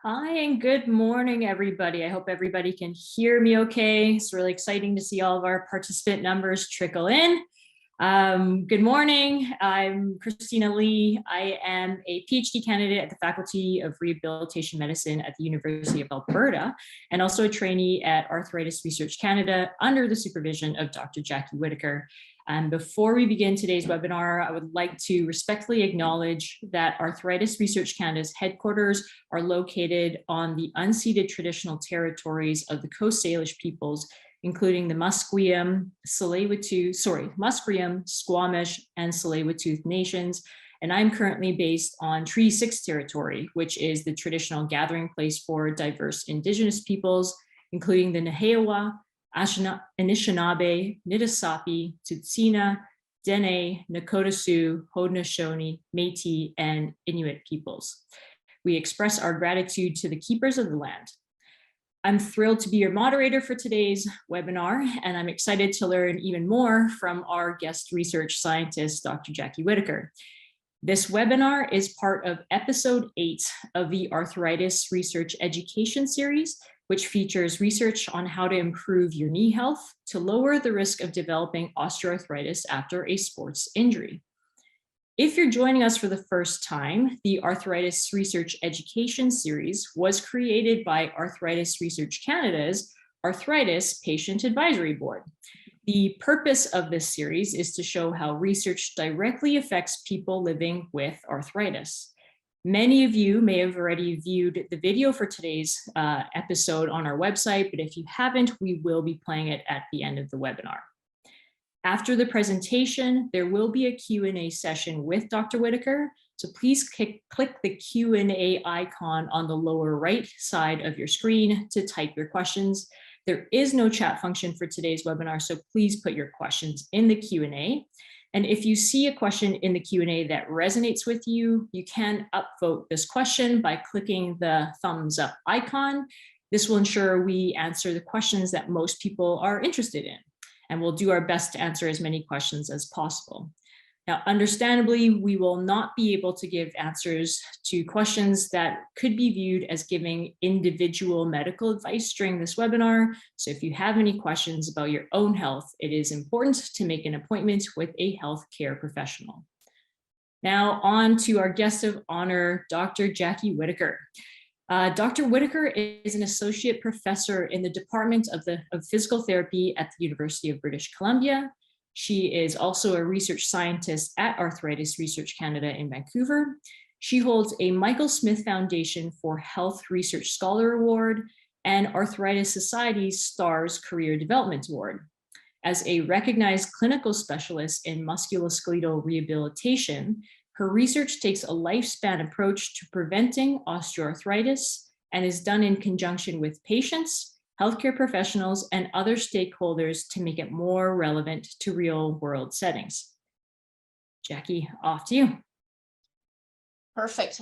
Hi and good morning, everybody. I hope everybody can hear me okay. It's really exciting to see all of our participant numbers trickle in. Good morning. I'm Christina Lee. I am a PhD candidate at the Faculty of Rehabilitation Medicine at the University of Alberta, and also a trainee at Arthritis Research Canada under the supervision of Dr. Jackie Whittaker. And before we begin today's webinar, I would like to respectfully acknowledge that Arthritis Research Canada's headquarters are located on the unceded traditional territories of the Coast Salish peoples, including the Musqueam, Squamish, and Tsleil-Waututh nations. And I'm currently based on Treaty 6 territory, which is the traditional gathering place for diverse Indigenous peoples, including the Naheawa, Anishinaabe, Niitsitapi, Tsuut'ina, Dene, Nakota Sioux, Haudenosaunee, Métis, and Inuit peoples. We express our gratitude to the keepers of the land. I'm thrilled to be your moderator for today's webinar, and I'm excited to learn even more from our guest research scientist, Dr. Jackie Whittaker. This webinar is part of episode 8 of the Arthritis Research Education series, which features research on how to improve your knee health to lower the risk of developing osteoarthritis after a sports injury. If you're joining us for the first time, the Arthritis Research Education series was created by Arthritis Research Canada's Arthritis Patient Advisory Board. The purpose of this series is to show how research directly affects people living with arthritis. Many of you may have already viewed the video for today's episode on our website, but if you haven't, we will be playing it at the end of the webinar. After the presentation, there will be a Q&A session with Dr. Whittaker, so please click the Q&A icon on the lower right side of your screen to type your questions. There is no chat function for today's webinar, so please put your questions in the Q&A. And if you see a question in the Q&A that resonates with you, you can upvote this question by clicking the thumbs up icon. This will ensure we answer the questions that most people are interested in, and we'll do our best to answer as many questions as possible. Now, understandably, we will not be able to give answers to questions that could be viewed as giving individual medical advice during this webinar. So if you have any questions about your own health, it is important to make an appointment with a healthcare professional. Now on to our guest of honor, Dr. Jackie Whittaker. Dr. Whittaker is an associate professor in the Department of Physical Therapy at the University of British Columbia. She is also a research scientist at Arthritis Research Canada in Vancouver. She holds a Michael Smith Foundation for Health Research Scholar Award and Arthritis Society's STARS Career Development Award. As a recognized clinical specialist in musculoskeletal rehabilitation, her research takes a lifespan approach to preventing osteoarthritis and is done in conjunction with patients, healthcare professionals, and other stakeholders to make it more relevant to real-world settings. Jackie, off to you. Perfect.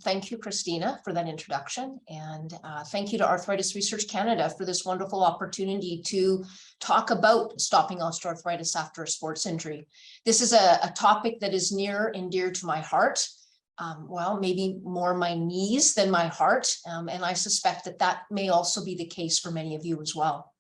Thank you, Christina, for that introduction. And thank you to Arthritis Research Canada for this wonderful opportunity to talk about stopping osteoarthritis after a sports injury. This is a topic that is near and dear to my heart. Well, maybe more my knees than my heart. And I suspect that that may also be the case for many of you as well.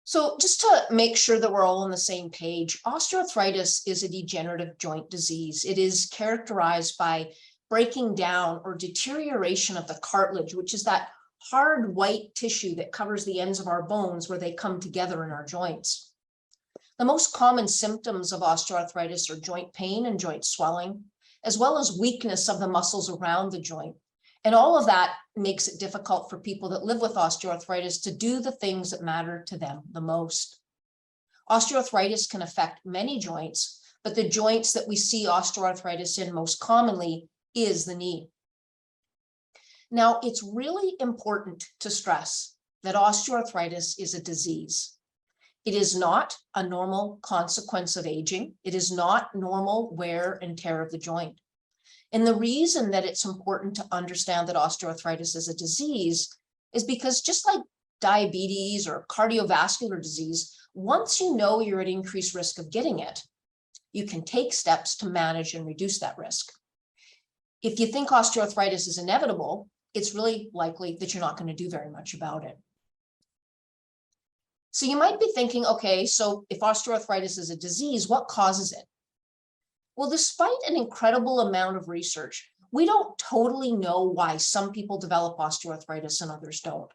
So just to make sure that we're all on the same page, osteoarthritis is a degenerative joint disease. It is characterized by breaking down or deterioration of the cartilage, which is that hard white tissue that covers the ends of our bones where they come together in our joints. The most common symptoms of osteoarthritis are joint pain and joint swelling, as well as weakness of the muscles around the joint. And all of that makes it difficult for people that live with osteoarthritis to do the things that matter to them the most. Osteoarthritis can affect many joints, but the joints that we see osteoarthritis in most commonly is the knee. Now, it's really important to stress that osteoarthritis is a disease. It is not a normal consequence of aging. It is not normal wear and tear of the joint. And the reason that it's important to understand that osteoarthritis is a disease is because just like diabetes or cardiovascular disease, once you know you're at increased risk of getting it, you can take steps to manage and reduce that risk. If you think osteoarthritis is inevitable, it's really likely that you're not going to do very much about it. So you might be thinking, okay, so if osteoarthritis is a disease, what causes it? Well, despite an incredible amount of research, we don't totally know why some people develop osteoarthritis and others don't.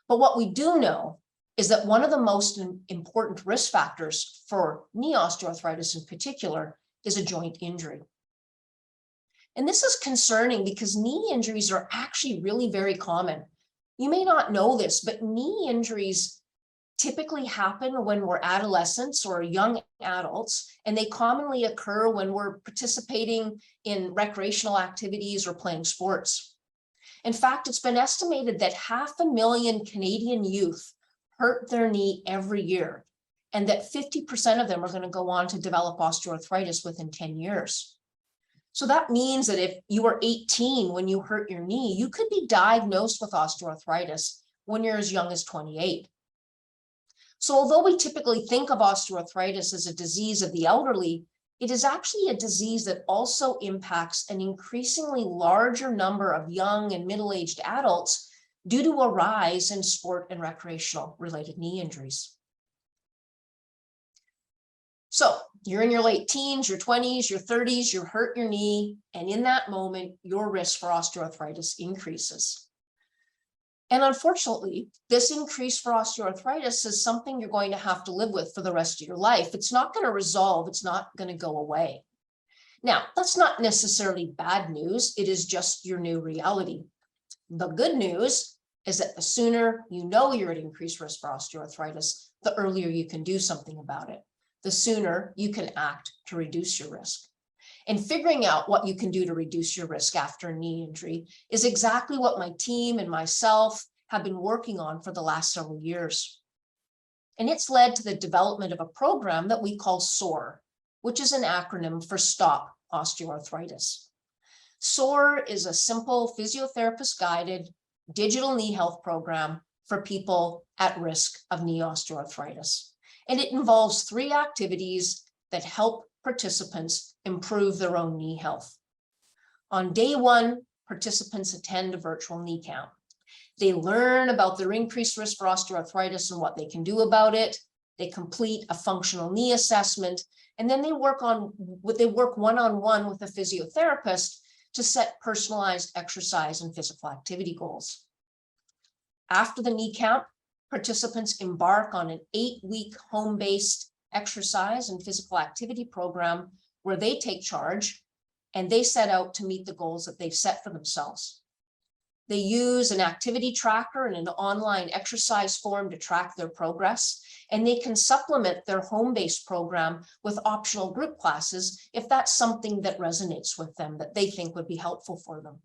But what we do know is that one of the most important risk factors for knee osteoarthritis in particular is a joint injury. And this is concerning because knee injuries are actually really very common. You may not know this, but knee injuries typically happen when we're adolescents or young adults, and they commonly occur when we're participating in recreational activities or playing sports. In fact, it's been estimated that 500,000 Canadian youth hurt their knee every year, and that 50% of them are going to go on to develop osteoarthritis within 10 years. So that means that if you were 18 when you hurt your knee, you could be diagnosed with osteoarthritis when you're as young as 28. So although we typically think of osteoarthritis as a disease of the elderly, it is actually a disease that also impacts an increasingly larger number of young and middle-aged adults due to a rise in sport and recreational related knee injuries. So you're in your late teens, your 20s, your 30s, you hurt your knee, and in that moment, your risk for osteoarthritis increases. And unfortunately, this increase for osteoarthritis is something you're going to have to live with for the rest of your life. It's not going to resolve. It's not going to go away. Now, that's not necessarily bad news. It is just your new reality. The good news is that the sooner you know you're at increased risk for osteoarthritis, the earlier you can do something about it. The sooner you can act to reduce your risk. And figuring out what you can do to reduce your risk after a knee injury is exactly what my team and myself have been working on for the last several years. And it's led to the development of a program that we call SOAR, which is an acronym for Stop OsteoARthritis. SOAR is a simple physiotherapist-guided digital knee health program for people at risk of knee osteoarthritis. And it involves 3 activities that help participants improve their own knee health. On day 1, participants attend a virtual knee count. They learn about their increased risk for osteoarthritis and what they can do about it. They complete a functional knee assessment, and then they work one-on-one with a physiotherapist to set personalized exercise and physical activity goals. After the knee count, participants embark on an 8-week home-based exercise and physical activity program where they take charge and they set out to meet the goals that they've set for themselves. They use an activity tracker and an online exercise form to track their progress, and they can supplement their home-based program with optional group classes if that's something that resonates with them, that they think would be helpful for them.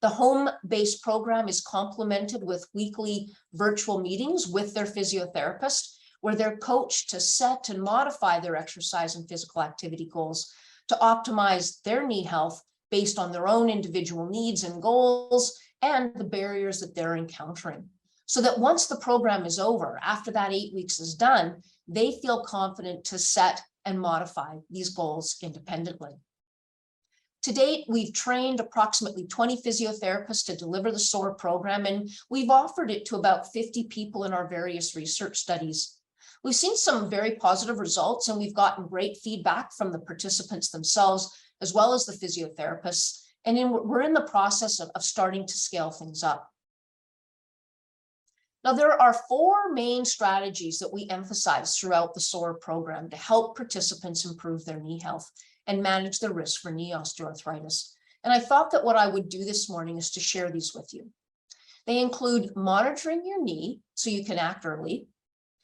The home-based program is complemented with weekly virtual meetings with their physiotherapist, where they're coached to set and modify their exercise and physical activity goals to optimize their knee health based on their own individual needs and goals and the barriers that they're encountering. So that once the program is over, after that 8 weeks is done, they feel confident to set and modify these goals independently. To date, we've trained approximately 20 physiotherapists to deliver the SOAR program, and we've offered it to about 50 people in our various research studies. We've seen some very positive results, and we've gotten great feedback from the participants themselves, as well as the physiotherapists. And we're in the process of starting to scale things up. Now, there are 4 main strategies that we emphasize throughout the SOAR program to help participants improve their knee health and manage the risk for knee osteoarthritis. And I thought that what I would do this morning is to share these with you. They include monitoring your knee so you can act early,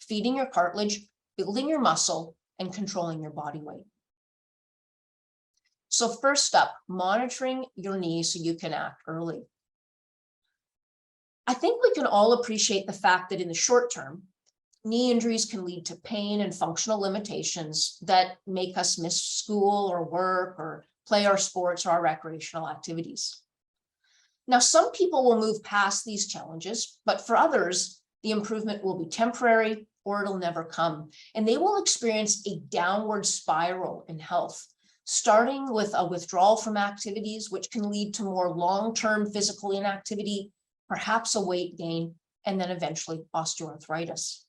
feeding your cartilage, building your muscle, and controlling your body weight. So first up, monitoring your knee so you can act early. I think we can all appreciate the fact that in the short term, knee injuries can lead to pain and functional limitations that make us miss school or work or play our sports or our recreational activities. Now, some people will move past these challenges, but for others, the improvement will be temporary or it'll never come, and they will experience a downward spiral in health, starting with a withdrawal from activities, which can lead to more long-term physical inactivity, perhaps a weight gain, and then eventually osteoarthritis.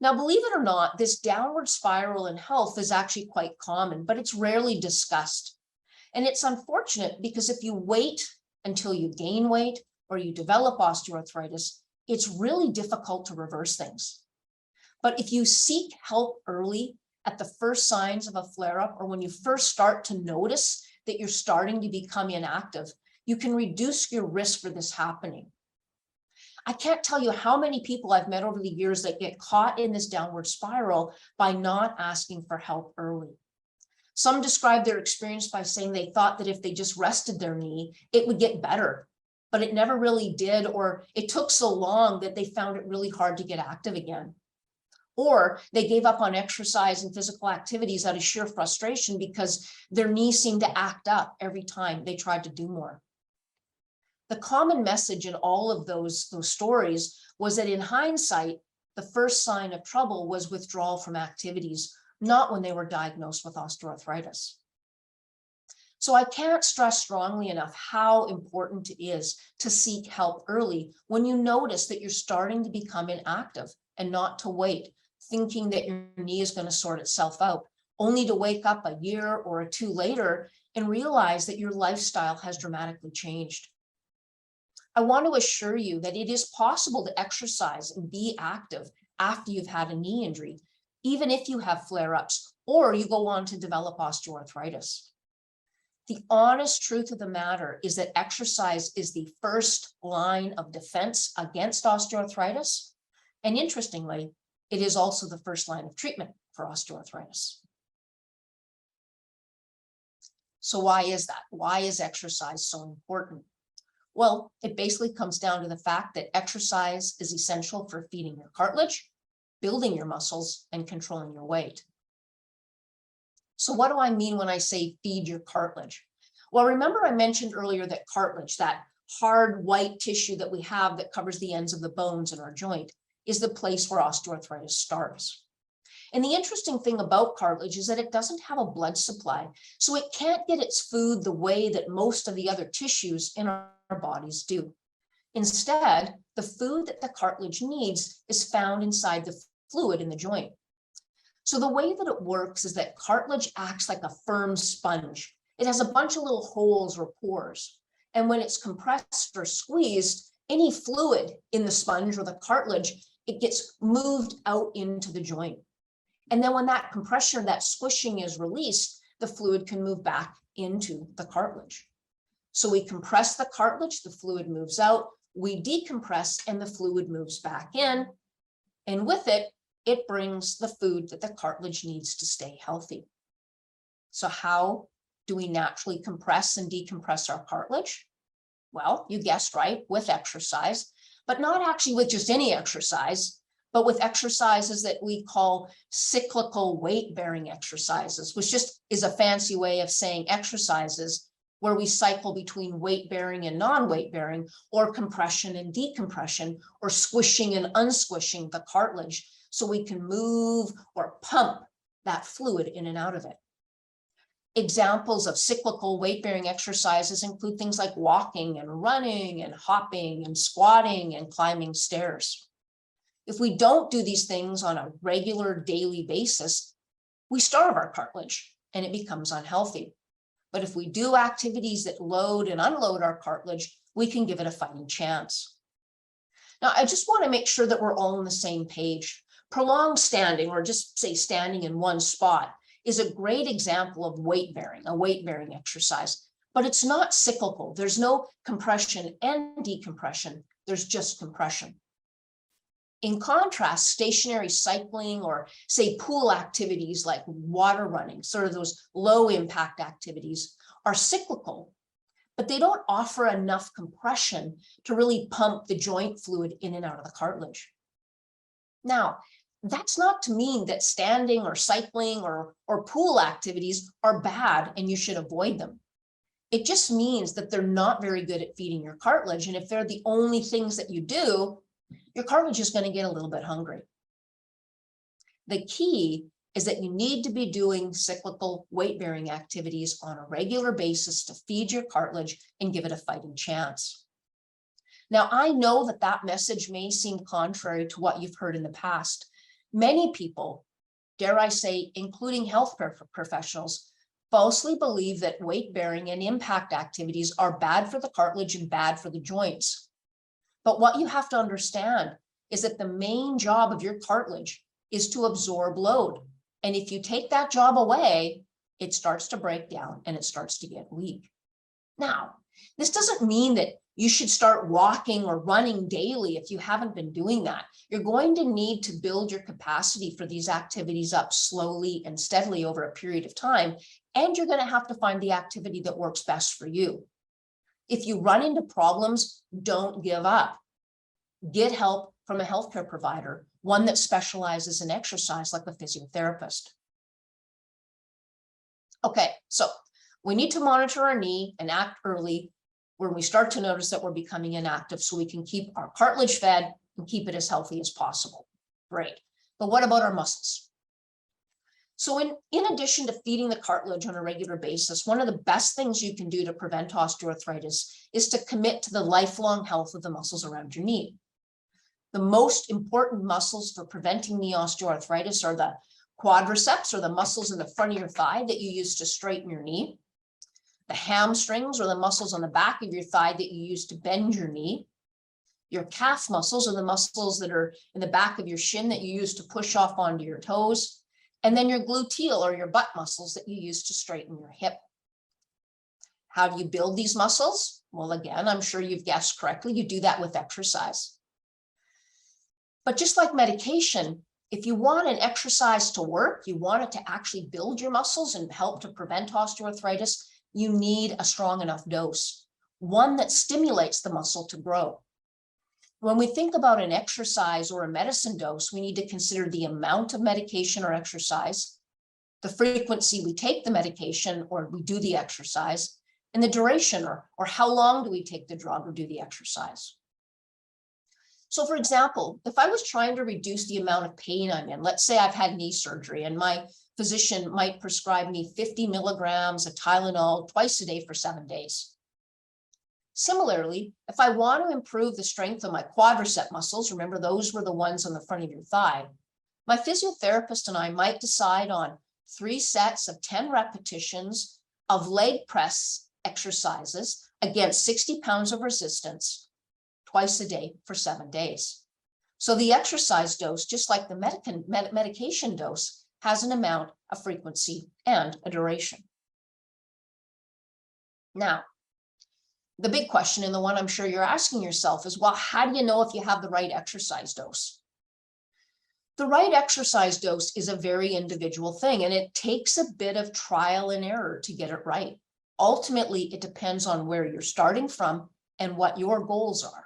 Now, believe it or not, this downward spiral in health is actually quite common, but it's rarely discussed. And it's unfortunate because if you wait until you gain weight or you develop osteoarthritis, it's really difficult to reverse things. But if you seek help early at the first signs of a flare-up, or when you first start to notice that you're starting to become inactive, you can reduce your risk for this happening. I can't tell you how many people I've met over the years that get caught in this downward spiral by not asking for help early. Some describe their experience by saying they thought that if they just rested their knee, it would get better, but it never really did, or it took so long that they found it really hard to get active again. Or they gave up on exercise and physical activities out of sheer frustration because their knee seemed to act up every time they tried to do more. The common message in all of those stories was that in hindsight, the first sign of trouble was withdrawal from activities, not when they were diagnosed with osteoarthritis. So I can't stress strongly enough how important it is to seek help early when you notice that you're starting to become inactive, and not to wait, thinking that your knee is going to sort itself out, only to wake up a year or two later and realize that your lifestyle has dramatically changed. I want to assure you that it is possible to exercise and be active after you've had a knee injury, even if you have flare-ups or you go on to develop osteoarthritis. The honest truth of the matter is that exercise is the first line of defense against osteoarthritis. And interestingly, it is also the first line of treatment for osteoarthritis. So why is that? Why is exercise so important? Well, it basically comes down to the fact that exercise is essential for feeding your cartilage, building your muscles, and controlling your weight. So what do I mean when I say feed your cartilage? Well, remember I mentioned earlier that cartilage, that hard white tissue that we have that covers the ends of the bones in our joint, is the place where osteoarthritis starts. And the interesting thing about cartilage is that it doesn't have a blood supply, so it can't get its food the way that most of the other tissues in our bodies do. Instead, the food that the cartilage needs is found inside the fluid in the joint. So the way that it works is that cartilage acts like a firm sponge. It has a bunch of little holes or pores. And when it's compressed or squeezed, any fluid in the sponge or the cartilage, it gets moved out into the joint. And then when that compression or that squishing is released, the fluid can move back into the cartilage. So we compress the cartilage, the fluid moves out, we decompress, and the fluid moves back in. And with it, it brings the food that the cartilage needs to stay healthy. So how do we naturally compress and decompress our cartilage? Well, you guessed right, with exercise, but not actually with just any exercise, but with exercises that we call cyclical weight-bearing exercises, which just is a fancy way of saying exercises where we cycle between weight-bearing and non-weight-bearing, or compression and decompression, or squishing and unsquishing the cartilage so we can move or pump that fluid in and out of it. Examples of cyclical weight-bearing exercises include things like walking and running and hopping and squatting and climbing stairs. If we don't do these things on a regular daily basis, we starve our cartilage and it becomes unhealthy. But if we do activities that load and unload our cartilage, we can give it a fighting chance. Now, I just want to make sure that we're all on the same page. Prolonged standing, or just say standing in one spot, is a great example of weight-bearing, a weight-bearing exercise, but it's not cyclical. There's no compression and decompression. There's just compression. In contrast, stationary cycling, or say pool activities like water running, sort of those low impact activities, are cyclical, but they don't offer enough compression to really pump the joint fluid in and out of the cartilage. Now, that's not to mean that standing or cycling or pool activities are bad and you should avoid them. It just means that they're not very good at feeding your cartilage. And if they're the only things that you do, your cartilage is going to get a little bit hungry. The key is that you need to be doing cyclical weight-bearing activities on a regular basis to feed your cartilage and give it a fighting chance. Now, I know that that message may seem contrary to what you've heard in the past. Many people, dare I say, including health professionals, falsely believe that weight-bearing and impact activities are bad for the cartilage and bad for the joints. But what you have to understand is that the main job of your cartilage is to absorb load. And if you take that job away, it starts to break down and it starts to get weak. Now, this doesn't mean that you should start walking or running daily if you haven't been doing that. You're going to need to build your capacity for these activities up slowly and steadily over a period of time. And you're going to have to find the activity that works best for you. If you run into problems, don't give up. Get help from a healthcare provider, one that specializes in exercise like a physiotherapist. Okay, so we need to monitor our knee and act early when we start to notice that we're becoming inactive so we can keep our cartilage fed and keep it as healthy as possible. Great. But what about our muscles? So in addition to feeding the cartilage on a regular basis, one of the best things you can do to prevent osteoarthritis is to commit to the lifelong health of the muscles around your knee. The most important muscles for preventing knee osteoarthritis are the quadriceps, or the muscles in the front of your thigh that you use to straighten your knee. The hamstrings, or the muscles on the back of your thigh that you use to bend your knee. Your calf muscles, or the muscles that are in the back of your shin that you use to push off onto your toes. And then your gluteal, or your butt muscles that you use to straighten your hip. How do you build these muscles? Well, again, I'm sure you've guessed correctly. You do that with exercise. But just like medication, if you want an exercise to work, you want it to actually build your muscles and help to prevent osteoarthritis, you need a strong enough dose, one that stimulates the muscle to grow. When we think about an exercise or a medicine dose, we need to consider the amount of medication or exercise, the frequency we take the medication or we do the exercise, and the duration, or how long do we take the drug or do the exercise. So for example, if I was trying to reduce the amount of pain I'm in, let's say I've had knee surgery and my physician might prescribe me 50 milligrams of Tylenol twice a day for 7 days. Similarly, if I want to improve the strength of my quadricep muscles, remember those were the ones on the front of your thigh, my physiotherapist and I might decide on 3 sets of 10 repetitions of leg press exercises against 60 pounds of resistance twice a day for 7 days. So the exercise dose, just like the medication dose, has an amount, a frequency, and a duration. Now, the big question, and the one I'm sure you're asking yourself, is, well, how do you know if you have the right exercise dose? The right exercise dose is a very individual thing, and it takes a bit of trial and error to get it right. Ultimately, it depends on where you're starting from and what your goals are.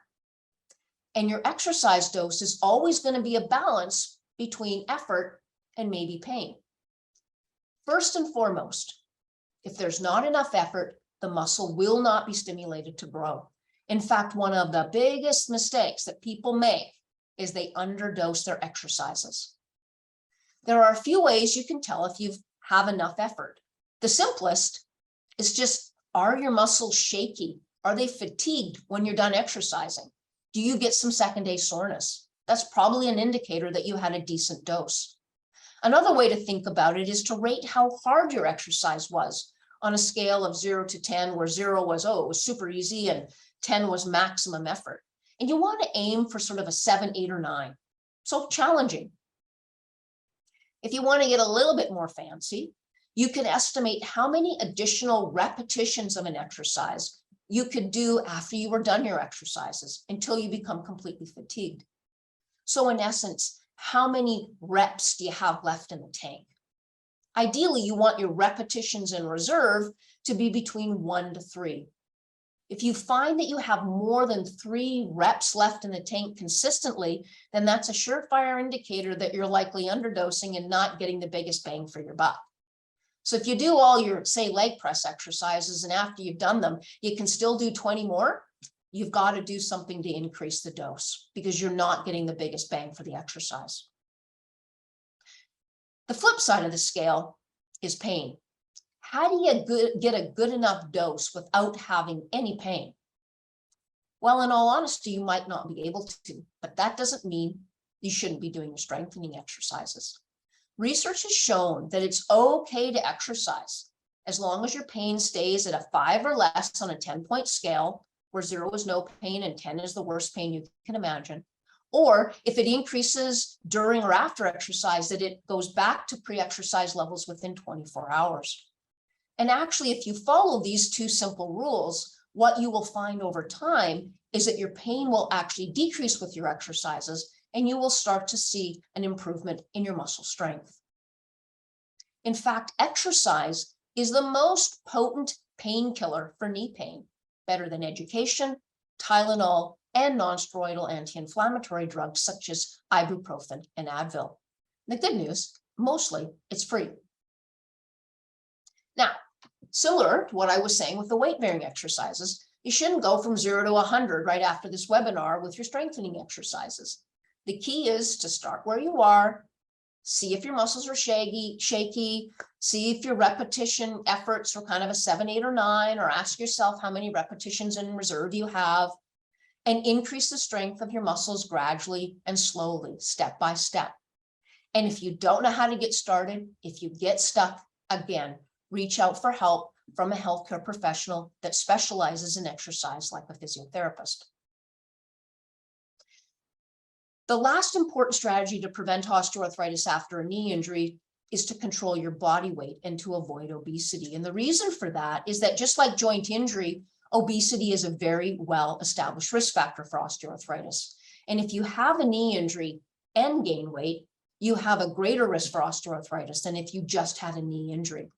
And your exercise dose is always going to be a balance between effort and maybe pain. First and foremost, if there's not enough effort, the muscle will not be stimulated to grow. In fact, one of the biggest mistakes that people make is they underdose their exercises. There are a few ways you can tell if you have enough effort. The simplest is just, are your muscles shaky? Are they fatigued when you're done exercising? Do you get some second-day soreness? That's probably an indicator that you had a decent dose. Another way to think about it is to rate how hard your exercise was on a scale of 0 to 10, where 0 was, oh, it was super easy, and 10 was maximum effort. And you want to aim for sort of a 7, 8, or 9. So challenging. If you want to get a little bit more fancy, you can estimate how many additional repetitions of an exercise you could do after you were done your exercises until you become completely fatigued. So in essence, how many reps do you have left in the tank? Ideally, you want your repetitions in reserve to be between 1 to 3. If you find that you have more than 3 reps left in the tank consistently, then that's a surefire indicator that you're likely underdosing and not getting the biggest bang for your buck. So if you do all your, say, leg press exercises, and after you've done them, you can still do 20 more, you've got to do something to increase the dose because you're not getting the biggest bang for the exercise. The flip side of the scale is pain. How do you get a good enough dose without having any pain? Well, in all honesty, you might not be able to, but that doesn't mean you shouldn't be doing your strengthening exercises. Research has shown that it's okay to exercise as long as your pain stays at a 5 or less on a 10-point scale, where 0 is no pain and 10 is the worst pain you can imagine. Or if it increases during or after exercise, that it goes back to pre-exercise levels within 24 hours. And actually, if you follow these two simple rules, what you will find over time is that your pain will actually decrease with your exercises, and you will start to see an improvement in your muscle strength. In fact, exercise is the most potent painkiller for knee pain, better than education, Tylenol, and non-steroidal anti-inflammatory drugs such as ibuprofen and Advil. The good news, mostly it's free. Now, similar to what I was saying with the weight-bearing exercises, you shouldn't go from 0 to 100 right after this webinar with your strengthening exercises. The key is to start where you are, see if your muscles are shaky, see if your repetition efforts are kind of a 7, 8, or 9, or ask yourself how many repetitions in reserve you have, and increase the strength of your muscles gradually and slowly, step by step. And if you don't know how to get started, if you get stuck, again, reach out for help from a healthcare professional that specializes in exercise, like a physiotherapist. The last important strategy to prevent osteoarthritis after a knee injury is to control your body weight and to avoid obesity. And the reason for that is that just like joint injury, obesity is a very well-established risk factor for osteoarthritis. And if you have a knee injury and gain weight, you have a greater risk for osteoarthritis than if you just had a knee injury.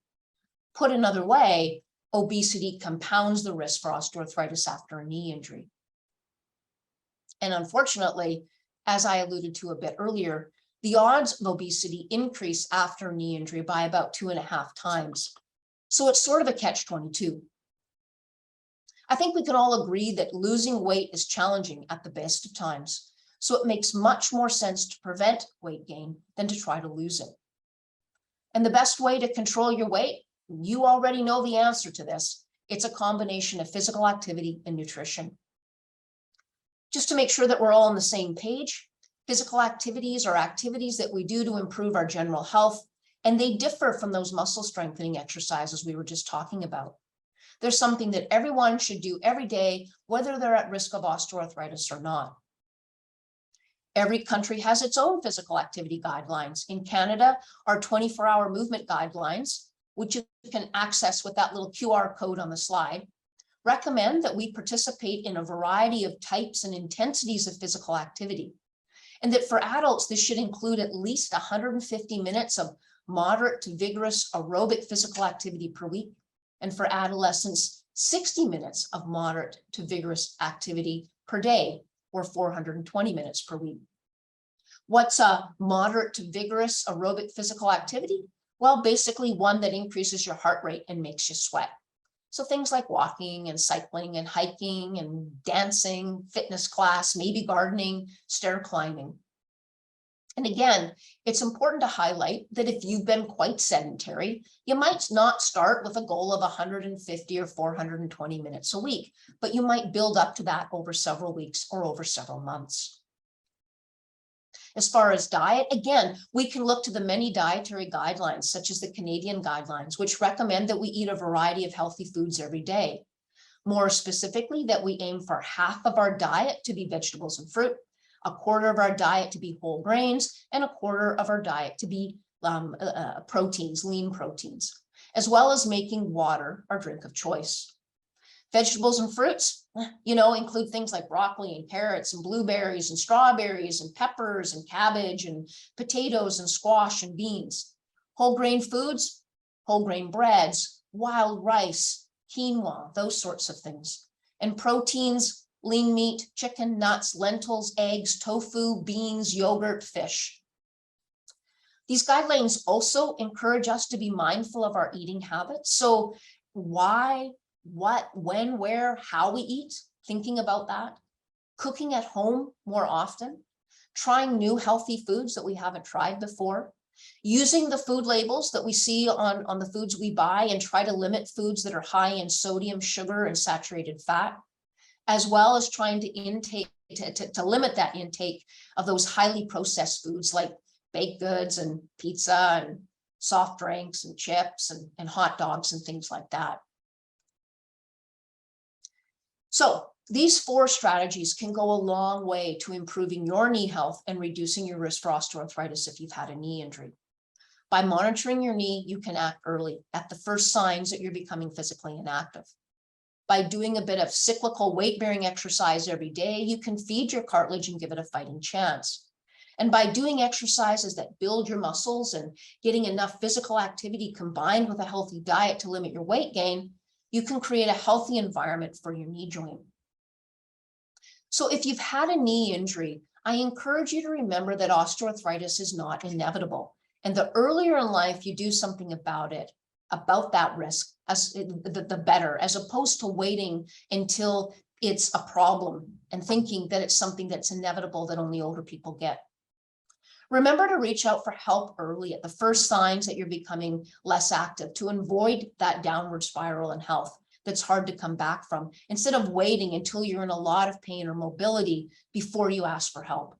Put another way, obesity compounds the risk for osteoarthritis after a knee injury. And unfortunately, as I alluded to a bit earlier, the odds of obesity increase after a knee injury by about 2.5 times. So it's sort of a catch-22. I think we can all agree that losing weight is challenging at the best of times. So it makes much more sense to prevent weight gain than to try to lose it. And the best way to control your weight, you already know the answer to this. It's a combination of physical activity and nutrition. Just to make sure that we're all on the same page, physical activities are activities that we do to improve our general health, and they differ from those muscle strengthening exercises we were just talking about. There's something that everyone should do every day, whether they're at risk of osteoarthritis or not. Every country has its own physical activity guidelines. In Canada, our 24-hour movement guidelines, which you can access with that little QR code on the slide, recommend that we participate in a variety of types and intensities of physical activity. And that for adults, this should include at least 150 minutes of moderate to vigorous aerobic physical activity per week. And for adolescents, 60 minutes of moderate to vigorous activity per day, or 420 minutes per week. What's a moderate to vigorous aerobic physical activity? Well, basically one that increases your heart rate and makes you sweat. So things like walking and cycling and hiking and dancing, fitness class, maybe gardening, stair climbing. And again, it's important to highlight that if you've been quite sedentary, you might not start with a goal of 150 or 420 minutes a week, but you might build up to that over several weeks or over several months. As far as diet, again, we can look to the many dietary guidelines, such as the Canadian guidelines, which recommend that we eat a variety of healthy foods every day. More specifically, that we aim for half of our diet to be vegetables and fruit, a quarter of our diet to be whole grains, and a quarter of our diet to be proteins, lean proteins, as well as making water our drink of choice. Vegetables and fruits, include things like broccoli and carrots and blueberries and strawberries and peppers and cabbage and potatoes and squash and beans. Whole grain foods, whole grain breads, wild rice, quinoa, those sorts of things. And proteins, lean meat, chicken, nuts, lentils, eggs, tofu, beans, yogurt, fish. These guidelines also encourage us to be mindful of our eating habits. So why, what, when, where, how we eat, thinking about that, cooking at home more often, trying new healthy foods that we haven't tried before, Using the food labels that we see on the foods we buy and try to limit foods that are high in sodium, sugar, and saturated fat, as well as trying to limit that intake of those highly processed foods like baked goods and pizza and soft drinks and chips and hot dogs and things like that. So these 4 strategies can go a long way to improving your knee health and reducing your risk for osteoarthritis if you've had a knee injury. By monitoring your knee, you can act early at the first signs that you're becoming physically inactive. By doing a bit of cyclical weight-bearing exercise every day, you can feed your cartilage and give it a fighting chance. And by doing exercises that build your muscles and getting enough physical activity combined with a healthy diet to limit your weight gain, you can create a healthy environment for your knee joint. So if you've had a knee injury, I encourage you to remember that osteoarthritis is not inevitable. And the earlier in life you do something about it, about that risk, the better, as opposed to waiting until it's a problem and thinking that it's something that's inevitable that only older people get. Remember to reach out for help early at the first signs that you're becoming less active to avoid that downward spiral in health that's hard to come back from, instead of waiting until you're in a lot of pain or mobility before you ask for help.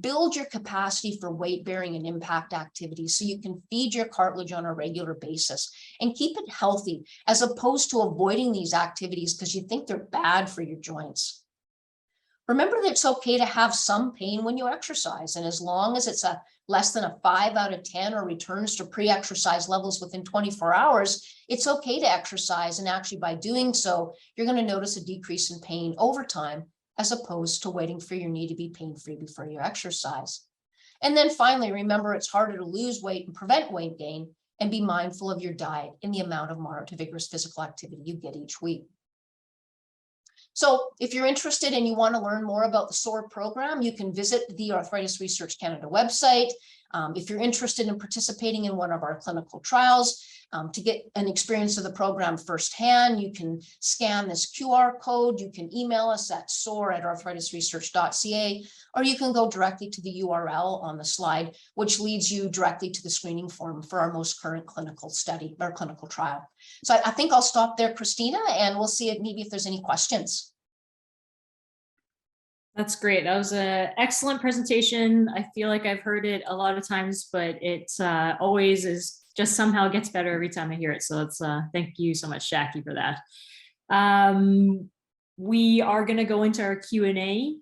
Build your capacity for weight-bearing and impact activities so you can feed your cartilage on a regular basis and keep it healthy, as opposed to avoiding these activities because you think they're bad for your joints. Remember that it's okay to have some pain when you exercise, and as long as it's less than a 5 out of 10 or returns to pre-exercise levels within 24 hours, it's okay to exercise, and actually by doing so, you're going to notice a decrease in pain over time, as opposed to waiting for your knee to be pain-free before you exercise. And then finally, remember it's harder to lose weight and prevent weight gain, and be mindful of your diet and the amount of moderate to vigorous physical activity you get each week. So if you're interested and you want to learn more about the SOAR program, you can visit the Arthritis Research Canada website. If you're interested in participating in one of our clinical trials, to get an experience of the program firsthand, you can scan this QR code. You can email us at soar@arthritisresearch.ca, or you can go directly to the URL on the slide, which leads you directly to the screening form for our most current clinical study or clinical trial. So I think I'll stop there, Christina, and we'll see if there's any questions. That's great. That was an excellent presentation. I feel like I've heard it a lot of times, but it's always is just somehow gets better every time I hear it. So it's thank you so much, Jackie, for that. We are going to go into our Q&A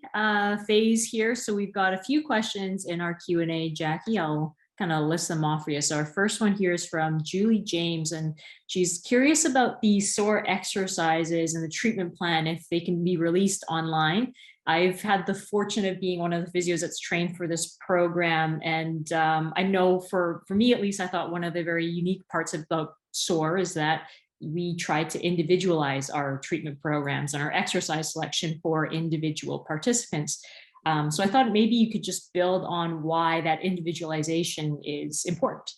phase here. So we've got a few questions in our Q&A, Jackie. I'll kind of list them off for you. So our first one here is from Julie James, and she's curious about the SOAR exercises and the treatment plan, if they can be released online. I've had the fortune of being one of the physios that's trained for this program. And I know for me, at least, I thought one of the very unique parts about SOAR is that we try to individualize our treatment programs and our exercise selection for individual participants. So I thought maybe you could just build on why that individualization is important.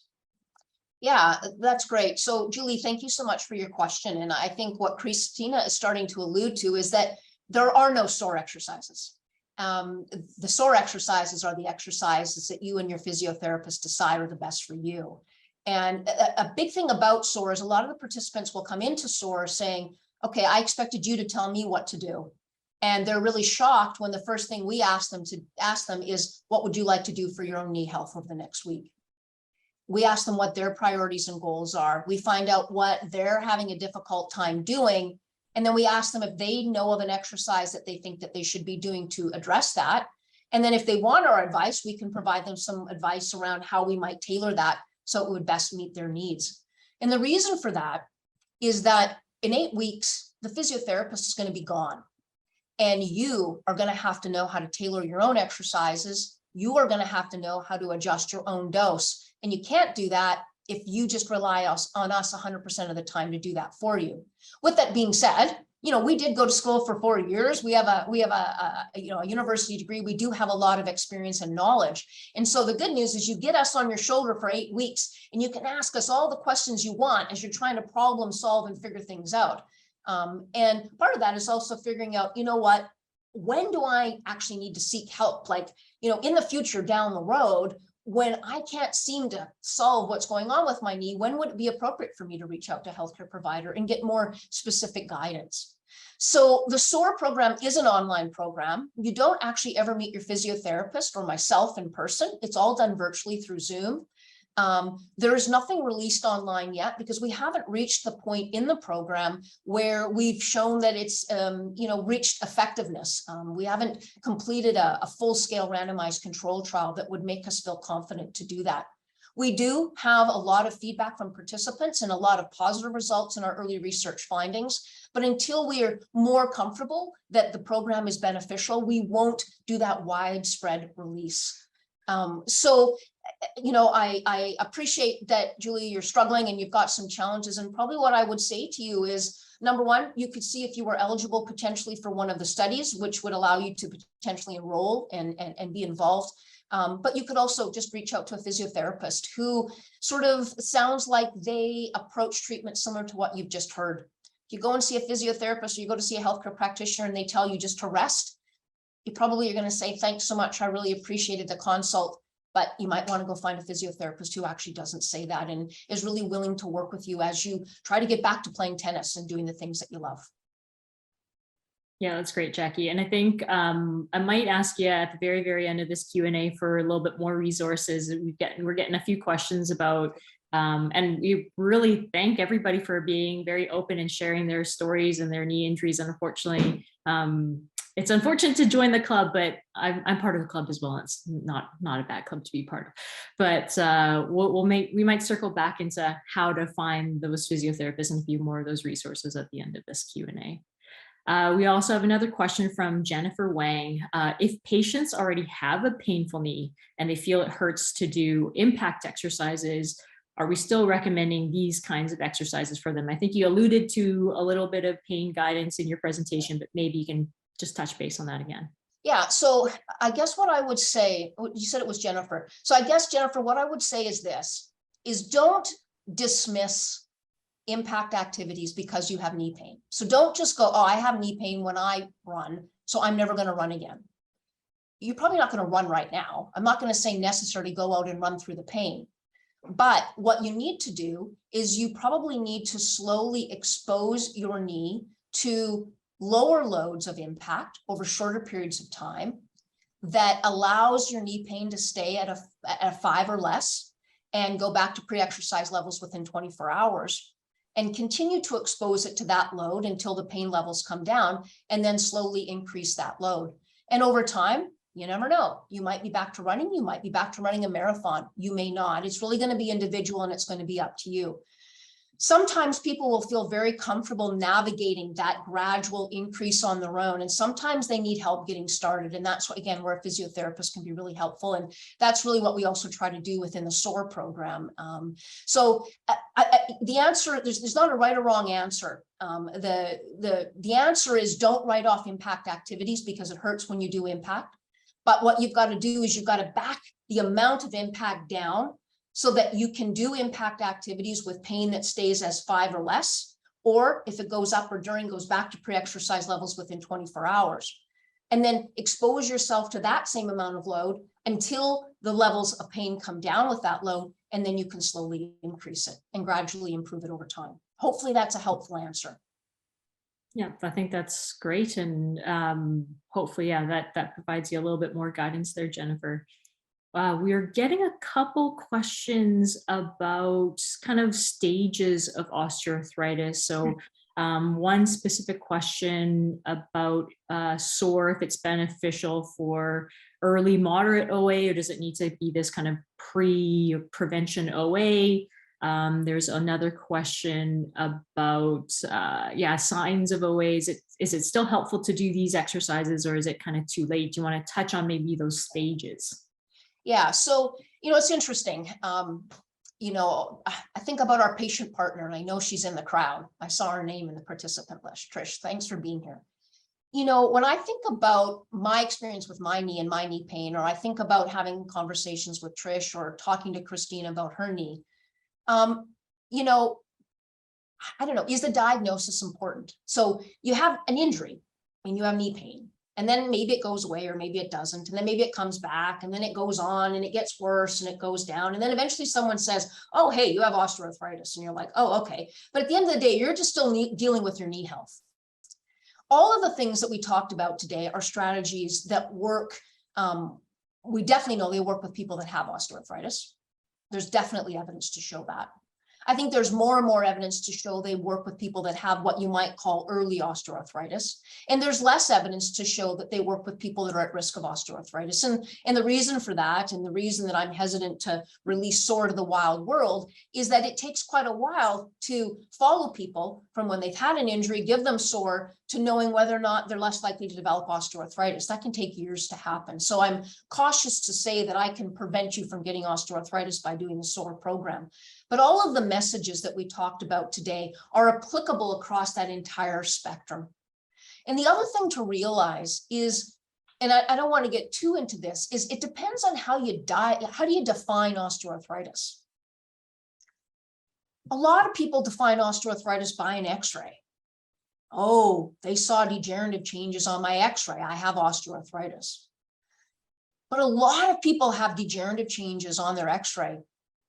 Yeah, that's great. So Julie, thank you so much for your question. And I think what Christina is starting to allude to is that there are no SOAR exercises. The SOAR exercises are the exercises that you and your physiotherapist decide are the best for you. And a big thing about SOAR is a lot of the participants will come into SOAR saying, okay, I expected you to tell me what to do. And they're really shocked when the first thing we ask them is, what would you like to do for your own knee health over the next week? We ask them what their priorities and goals are. We find out what they're having a difficult time doing. And then we ask them if they know of an exercise that they think that they should be doing to address that. And then if they want our advice, we can provide them some advice around how we might tailor that so it would best meet their needs. And the reason for that is that in 8 weeks, the physiotherapist is going to be gone. And you are going to have to know how to tailor your own exercises. You are going to have to know how to adjust your own dose. And you can't do that if you just rely on us 100% of the time to do that for you. With that being said, we did go to school for 4 years. We have a university degree. We do have a lot of experience and knowledge. And so the good news is you get us on your shoulder for 8 weeks and you can ask us all the questions you want as you're trying to problem solve and figure things out. And part of that is also figuring out, when do I actually need to seek help? Like, in the future down the road, when I can't seem to solve what's going on with my knee, when would it be appropriate for me to reach out to a healthcare provider and get more specific guidance? So the SOAR program is an online program. You don't actually ever meet your physiotherapist or myself in person. It's all done virtually through Zoom. There is nothing released online yet because we haven't reached the point in the program where we've shown that it's reached effectiveness. We haven't completed a full-scale randomized control trial that would make us feel confident to do that. We do have a lot of feedback from participants and a lot of positive results in our early research findings, but until we are more comfortable that the program is beneficial, we won't do that widespread release. I appreciate that, Julie, you're struggling and you've got some challenges. And probably what I would say to you is, number one, you could see if you were eligible potentially for one of the studies, which would allow you to potentially enroll and be involved. But you could also just reach out to a physiotherapist who sort of sounds like they approach treatment similar to what you've just heard. If you go and see a physiotherapist or you go to see a healthcare practitioner and they tell you just to rest, you probably are going to say, thanks so much, I really appreciated the consult. But you might want to go find a physiotherapist who actually doesn't say that and is really willing to work with you as you try to get back to playing tennis and doing the things that you love. Yeah, that's great, Jackie. And I think I might ask you at the very, very end of this Q&A for a little bit more resources. We're getting a few questions about, and we really thank everybody for being very open and sharing their stories and their knee injuries. And unfortunately, it's unfortunate to join the club, but I'm part of the club as well. It's not a bad club to be part of, but we might circle back into how to find those physiotherapists and a few more of those resources at the end of this Q&A. We also have another question from Jennifer Wang. If patients already have a painful knee and they feel it hurts to do impact exercises, are we still recommending these kinds of exercises for them? I think you alluded to a little bit of pain guidance in your presentation, but maybe you can just touch base on that again. Yeah, so I guess what I would say, you said it was Jennifer. So I guess, Jennifer, what I would say is this, is don't dismiss impact activities because you have knee pain. So don't just go, oh, I have knee pain when I run, so I'm never going to run again. You're probably not going to run right now. I'm not going to say necessarily go out and run through the pain. But what you need to do is you probably need to slowly expose your knee to lower loads of impact over shorter periods of time that allows your knee pain to stay at a 5 or less and go back to pre-exercise levels within 24 hours and continue to expose it to that load until the pain levels come down and then slowly increase that load. And over time, you never know. You might be back to running. You might be back to running a marathon. You may not. It's really going to be individual and it's going to be up to you. Sometimes people will feel very comfortable navigating that gradual increase on their own. And sometimes they need help getting started. And that's what, again, where a physiotherapist can be really helpful. And that's really what we also try to do within the SOAR program. The answer, there's not a right or wrong answer. The answer is don't write off impact activities because it hurts when you do impact. But what you've got to do is you've got to back the amount of impact down so that you can do impact activities with pain that stays as 5 or less, or if it goes up or during, goes back to pre-exercise levels within 24 hours. And then expose yourself to that same amount of load until the levels of pain come down with that load, and then you can slowly increase it and gradually improve it over time. Hopefully that's a helpful answer. Yeah, I think that's great. And hopefully, yeah, that provides you a little bit more guidance there, Jennifer. We are getting a couple questions about kind of stages of osteoarthritis. So one specific question about SOAR, if it's beneficial for early moderate OA, or does it need to be this kind of pre-prevention OA? There's another question about, signs of OAs. Is it still helpful to do these exercises, or is it kind of too late? Do you want to touch on maybe those stages? Yeah, so, it's interesting. I think about our patient partner, and I know she's in the crowd. I saw her name in the participant list. Trish, thanks for being here. When I think about my experience with my knee and my knee pain, or I think about having conversations with Trish or talking to Christine about her knee, I don't know, is the diagnosis important? So you have an injury and you have knee pain, And then maybe it goes away or maybe it doesn't. And then maybe it comes back and then it goes on and it gets worse and it goes down. And then eventually someone says, oh, hey, you have osteoarthritis. And you're like, oh, okay. But at the end of the day, you're just still dealing with your knee health. All of the things that we talked about today are strategies that work. We definitely know they work with people that have osteoarthritis. There's definitely evidence to show that. I think there's more and more evidence to show they work with people that have what you might call early osteoarthritis. And there's less evidence to show that they work with people that are at risk of osteoarthritis. And the reason for that, and the reason that I'm hesitant to release SOAR to the wild world, is that it takes quite a while to follow people from when they've had an injury, give them SOAR, to knowing whether or not they're less likely to develop osteoarthritis. That can take years to happen. So I'm cautious to say that I can prevent you from getting osteoarthritis by doing the SOAR program. But all of the messages that we talked about today are applicable across that entire spectrum. And the other thing to realize is, and I don't want to get too into this, is it depends on how you how do you define osteoarthritis? A lot of people define osteoarthritis by an X-ray. Oh, they saw degenerative changes on my X-ray. I have osteoarthritis. But a lot of people have degenerative changes on their X-ray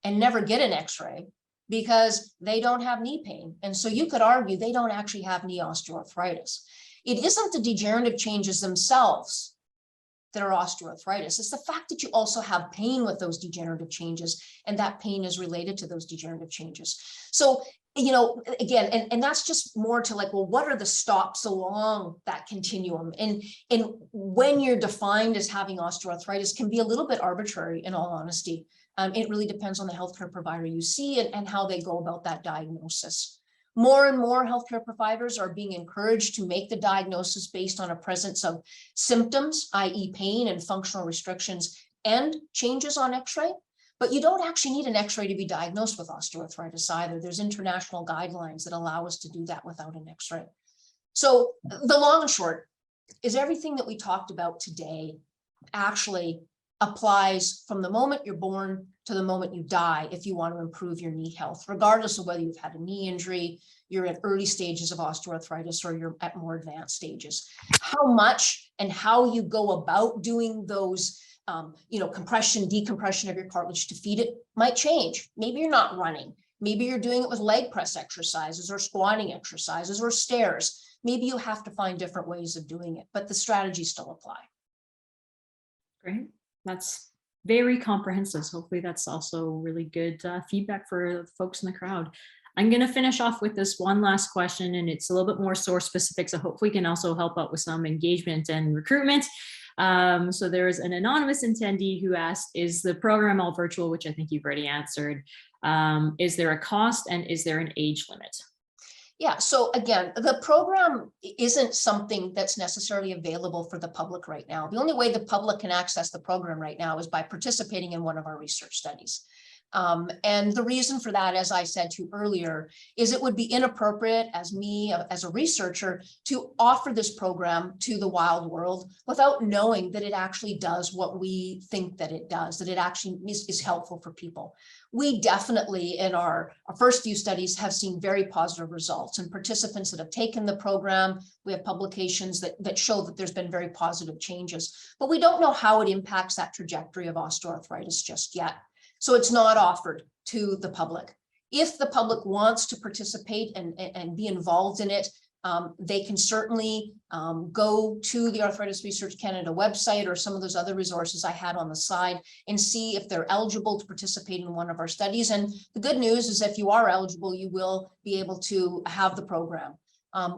and never get an X-ray because they don't have knee pain. And so you could argue they don't actually have knee osteoarthritis. It isn't the degenerative changes themselves that are osteoarthritis. It's the fact that you also have pain with those degenerative changes, and that pain is related to those degenerative changes. So, you know, again, and that's just more to like, well, what are the stops along that continuum? And when you're defined as having osteoarthritis can be a little bit arbitrary, in all honesty. It really depends on the healthcare provider you see and how they go about that diagnosis. More and more healthcare providers are being encouraged to make the diagnosis based on a presence of symptoms, i.e. pain and functional restrictions, and changes on X-ray. But you don't actually need an X-ray to be diagnosed with osteoarthritis either. There's international guidelines that allow us to do that without an X-ray. So the long and short is everything that we talked about today actually applies from the moment you're born to the moment you die if you want to improve your knee health, regardless of whether you've had a knee injury, you're at early stages of osteoarthritis, or you're at more advanced stages. How much and how you go about doing those compression, decompression of your cartilage to feed it might change. Maybe you're not running. Maybe you're doing it with leg press exercises or squatting exercises or stairs. Maybe you have to find different ways of doing it, but the strategies still apply. Great. That's very comprehensive. So hopefully that's also really good feedback for folks in the crowd. I'm going to finish off with this one last question, and it's a little bit more source specific, so hopefully can also help out with some engagement and recruitment. So there is an anonymous attendee who asked, is the program all virtual, which I think you've already answered. Is there a cost and is there an age limit? Yeah, so again, the program isn't something that's necessarily available for the public right now. The only way the public can access the program right now is by participating in one of our research studies. And the reason for that, as I said to you earlier, is it would be inappropriate as me, as a researcher, to offer this program to the wild world without knowing that it actually does what we think that it does, that it actually is helpful for people. We definitely, in our first few studies, have seen very positive results, and participants that have taken the program, we have publications that show that there's been very positive changes, but we don't know how it impacts that trajectory of osteoarthritis just yet. So it's not offered to the public. If the public wants to participate and be involved in it, they can certainly go to the Arthritis Research Canada website or some of those other resources I had on the side and see if they're eligible to participate in one of our studies. And the good news is if you are eligible, you will be able to have the program.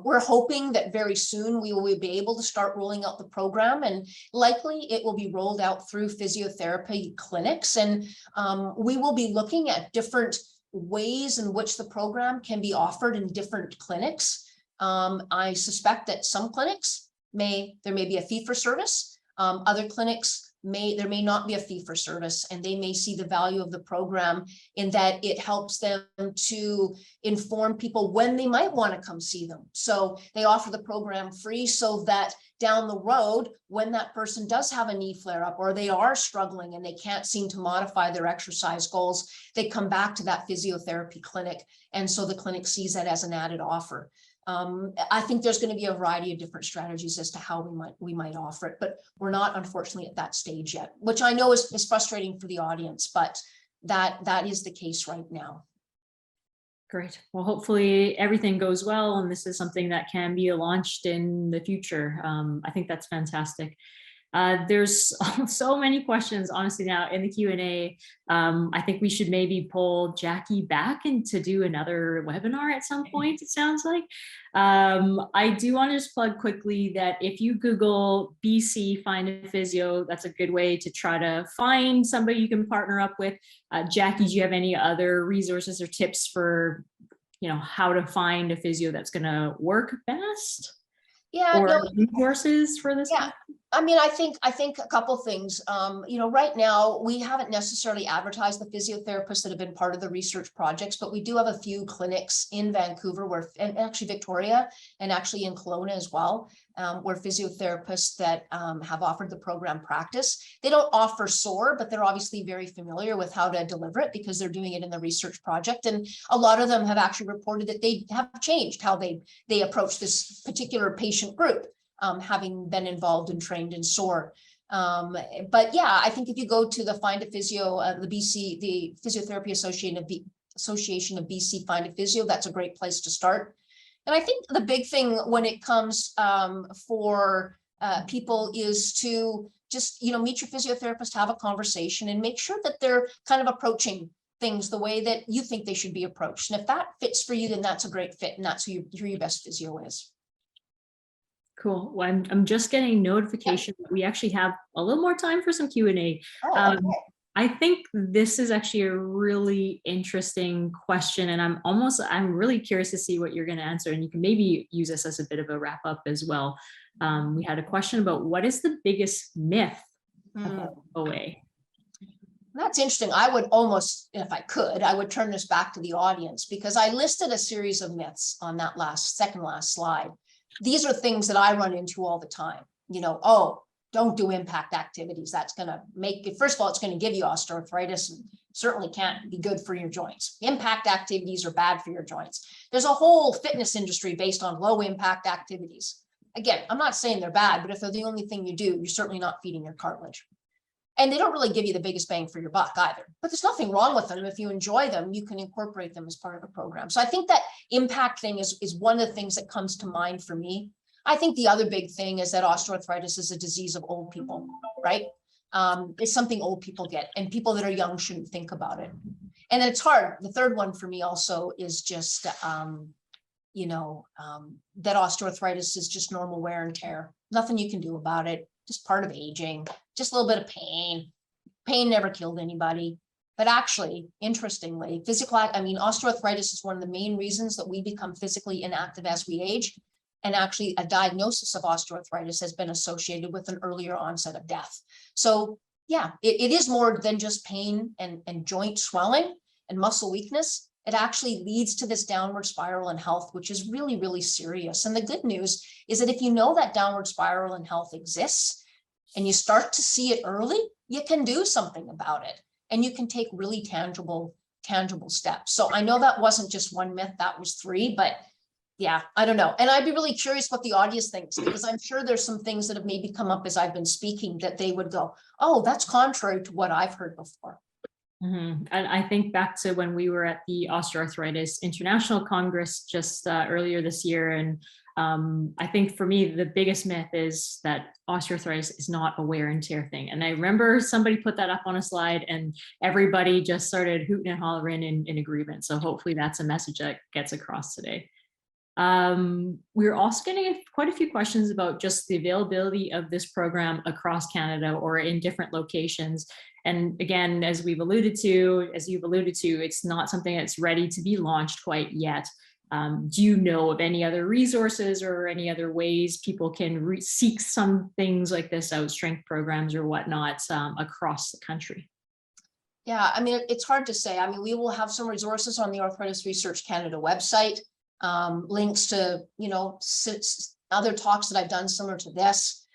We're hoping that very soon we will be able to start rolling out the program, and likely it will be rolled out through physiotherapy clinics. And we will be looking at different ways in which the program can be offered in different clinics. I suspect that some clinics there may be a fee for service. Other clinics there may not be a fee for service, and they may see the value of the program in that it helps them to inform people when they might want to come see them. So they offer the program free so that down the road, when that person does have a knee flare up or they are struggling and they can't seem to modify their exercise goals, they come back to that physiotherapy clinic. And so the clinic sees that as an added offer. I think there's going to be a variety of different strategies as to how we might offer it, but we're not, unfortunately, at that stage yet, which I know is frustrating for the audience, but that is the case right now. Great. Well, hopefully everything goes well, and this is something that can be launched in the future. I think that's fantastic. There's so many questions, honestly, now in the Q&A. I think we should maybe pull Jackie back and to do another webinar at some point, it sounds like. I do want to just plug quickly that if you Google BC Find a Physio, that's a good way to try to find somebody you can partner up with. Jackie, do you have any other resources or tips for, how to find a physio that's going to work best? Yeah, or no, resources for this? Yeah. I mean, I think a couple things. Right now we haven't necessarily advertised the physiotherapists that have been part of the research projects, but we do have a few clinics in Vancouver and actually Victoria, and actually in Kelowna as well, where physiotherapists that have offered the program practice. They don't offer SOAR, but they're obviously very familiar with how to deliver it because they're doing it in the research project. And a lot of them have actually reported that they have changed how they approach this particular patient group, having been involved and trained in SOAR. But yeah, I think if you go to the Find a Physio, the Physiotherapy Association of BC Find a Physio, that's a great place to start. And I think the big thing when it comes for people is to just, meet your physiotherapist, have a conversation, and make sure that they're kind of approaching things the way that you think they should be approached. And if that fits for you, then that's a great fit, and that's who your best physio is. Cool. Well, I'm just getting notification that we actually have a little more time for some Q&A. Okay. I think this is actually a really interesting question, and I'm really curious to see what you're going to answer, and you can maybe use this as a bit of a wrap up as well. We had a question about what is the biggest myth about OA? That's interesting. I would almost, if I could, I would turn this back to the audience, because I listed a series of myths on that second last slide. These are things that I run into all the time. Don't do impact activities. That's going to make it, first of all, it's going to give you osteoarthritis and certainly can't be good for your joints. Impact activities are bad for your joints. There's a whole fitness industry based on low impact activities. Again, I'm not saying they're bad, but if they're the only thing you do, you're certainly not feeding your cartilage. And they don't really give you the biggest bang for your buck either. But there's nothing wrong with them. If you enjoy them, you can incorporate them as part of a program. So I think that impact thing is one of the things that comes to mind for me. I think the other big thing is that osteoarthritis is a disease of old people, right? It's something old people get, and people that are young shouldn't think about it. And then it's hard. The third one for me also is just, that osteoarthritis is just normal wear and tear. Nothing you can do about it. Just part of aging, just a little bit of pain. Pain never killed anybody. But actually, interestingly, osteoarthritis is one of the main reasons that we become physically inactive as we age. And actually, a diagnosis of osteoarthritis has been associated with an earlier onset of death. So yeah, it is more than just pain and joint swelling and muscle weakness. It actually leads to this downward spiral in health, which is really, really serious. And the good news is that if you know that downward spiral in health exists and you start to see it early, you can do something about it, and you can take really tangible steps. So I know that wasn't just one myth, that was 3, but yeah, I don't know. And I'd be really curious what the audience thinks, because I'm sure there's some things that have maybe come up as I've been speaking that they would go, oh, that's contrary to what I've heard before. And I think back to when we were at the Osteoarthritis International Congress just earlier this year. And I think for me, the biggest myth is that osteoarthritis is not a wear and tear thing. And I remember somebody put that up on a slide and everybody just started hooting and hollering in agreement. So hopefully that's a message that gets across today. We're also getting quite a few questions about just the availability of this program across Canada or in different locations. And again, as you've alluded to, it's not something that's ready to be launched quite yet. Do you know of any other resources or any other ways people can seek some things like this out, strength programs or whatnot, across the country? Yeah, I mean, it's hard to say. I mean, we will have some resources on the Arthritis Research Canada website, links to, other talks that I've done similar to this.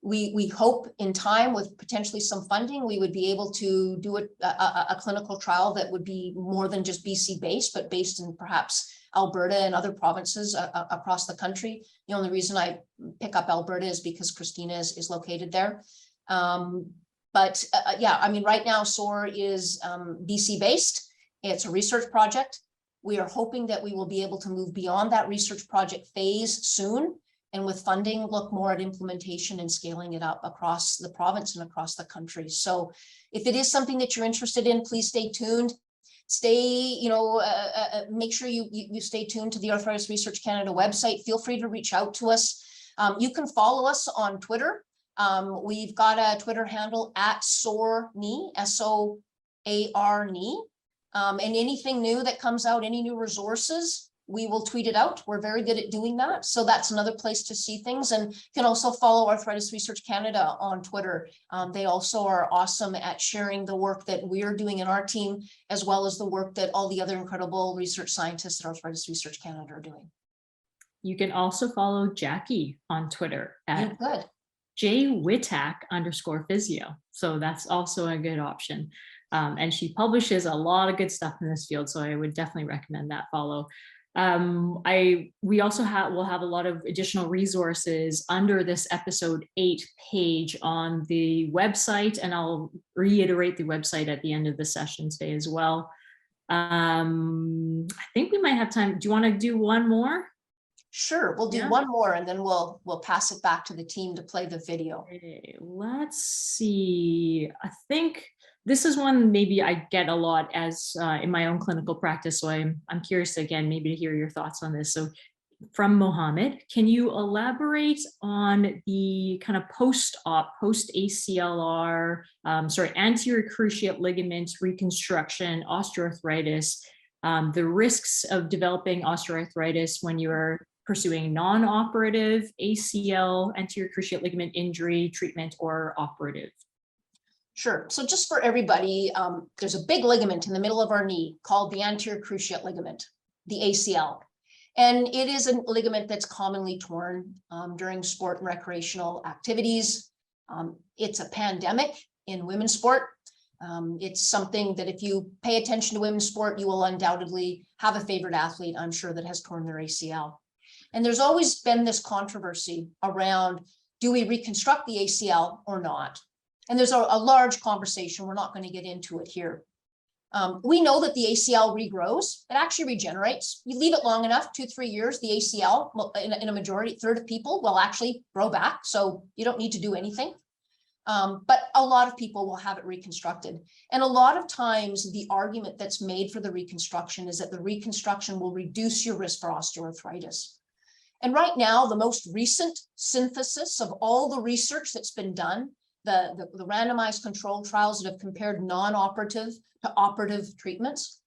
We hope in time, with potentially some funding, we would be able to do a clinical trial that would be more than just BC based, but based in perhaps Alberta and other provinces across the country. The only reason I pick up Alberta is because Christina is located there. Yeah, I mean, right now SOAR is BC based. It's a research project. We are hoping that we will be able to move beyond that research project phase soon. And with funding, look more at implementation and scaling it up across the province and across the country. So if it is something that you're interested in, please stay tuned. Make sure you stay tuned to the Arthritis Research Canada website. Feel free to reach out to us. You can follow us on Twitter. We've got a Twitter handle at SOARKNEE, SOAR knee. And anything new that comes out, any new resources, we will tweet it out. We're very good at doing that. So that's another place to see things. And you can also follow Arthritis Research Canada on Twitter. They also are awesome at sharing the work that we're doing in our team, as well as the work that all the other incredible research scientists at Arthritis Research Canada are doing. You can also follow Jackie on Twitter at @JWhittack_physio. So that's also a good option. And she publishes a lot of good stuff in this field. So I would definitely recommend that follow. We also will have a lot of additional resources under this episode 8 page on the website, and I'll reiterate the website at the end of the session today as well. I think we might have time. Do you want to do one more? Sure, we'll do one more and then we'll pass it back to the team to play the video. Okay, let's see. I think this is one maybe I get a lot as in my own clinical practice. So I'm curious again, maybe to hear your thoughts on this. So from Mohammed, can you elaborate on the kind of post-op, post-ACLR, anterior cruciate ligament reconstruction, osteoarthritis, the risks of developing osteoarthritis when you're pursuing non-operative ACL, anterior cruciate ligament injury treatment, or operative? Sure. So just for everybody, there's a big ligament in the middle of our knee called the anterior cruciate ligament, the ACL. And it is a ligament that's commonly torn during sport and recreational activities. It's a pandemic in women's sport. It's something that if you pay attention to women's sport, you will undoubtedly have a favorite athlete, I'm sure, that has torn their ACL. And there's always been this controversy around, do we reconstruct the ACL or not? And there's a large conversation. We're not going to get into it here. We know that the ACL regrows. It actually regenerates. You leave it long enough, 2-3 years, the ACL, in a third of people will actually grow back. So you don't need to do anything. But a lot of people will have it reconstructed. And a lot of times the argument that's made for the reconstruction is that the reconstruction will reduce your risk for osteoarthritis. And right now, the most recent synthesis of all the research that's been done, the randomized controlled trials that have compared non-operative to operative treatments,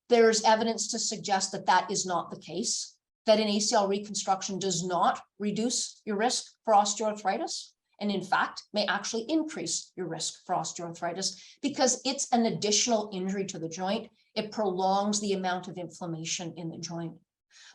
there's evidence to suggest that that is not the case, that an ACL reconstruction does not reduce your risk for osteoarthritis, and in fact, may actually increase your risk for osteoarthritis because it's an additional injury to the joint. It prolongs the amount of inflammation in the joint.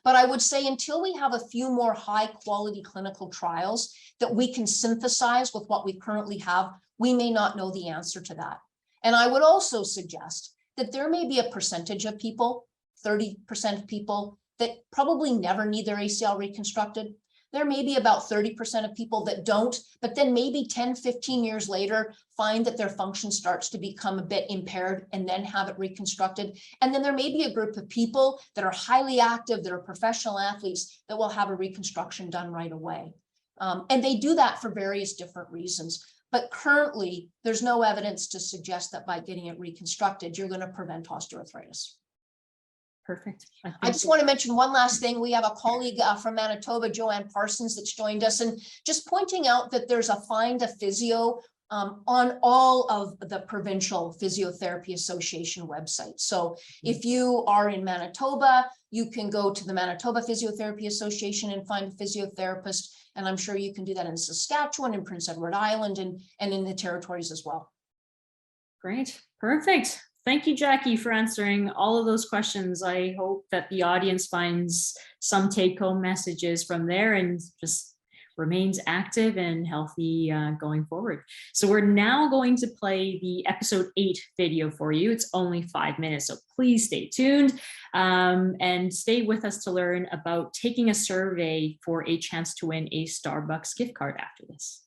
But I would say until we have a few more high quality clinical trials that we can synthesize with what we currently have, we may not know the answer to that. And I would also suggest that there may be a percentage of people, 30% of people, that probably never need their ACL reconstructed. There may be about 30% of people that don't, but then maybe 10, 15 years later, find that their function starts to become a bit impaired and then have it reconstructed. And then there may be a group of people that are highly active, that are professional athletes, that will have a reconstruction done right away. And they do that for various different reasons. But currently, there's no evidence to suggest that by getting it reconstructed, you're going to prevent osteoarthritis. Perfect. I just want to mention one last thing. We have a colleague from Manitoba, Joanne Parsons, that's joined us, and just pointing out that there's a Find a Physio on all of the provincial physiotherapy association websites. So if you are in Manitoba, you can go to the Manitoba Physiotherapy Association and find a physiotherapist. And I'm sure you can do that in Saskatchewan and Prince Edward Island and in the territories as well. Great. Perfect. Thank you, Jackie, for answering all of those questions. I hope that the audience finds some take-home messages from there, and just remains active and healthy going forward. So we're now going to play the episode 8 video for you. It's only 5 minutes, so please stay tuned and stay with us to learn about taking a survey for a chance to win a Starbucks gift card after this.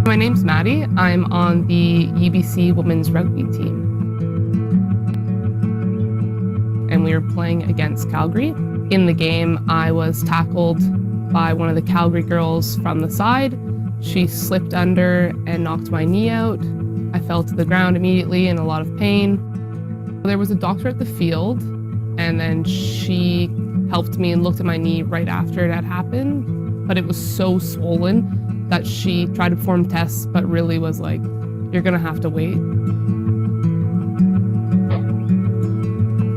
My name's Maddie. I'm on the UBC women's rugby team. And we were playing against Calgary. In the game, I was tackled by one of the Calgary girls from the side. She slipped under and knocked my knee out. I fell to the ground immediately in a lot of pain. There was a doctor at the field, and then she helped me and looked at my knee right after it had happened. But it was so swollen that she tried to perform tests, but really was like, you're gonna have to wait.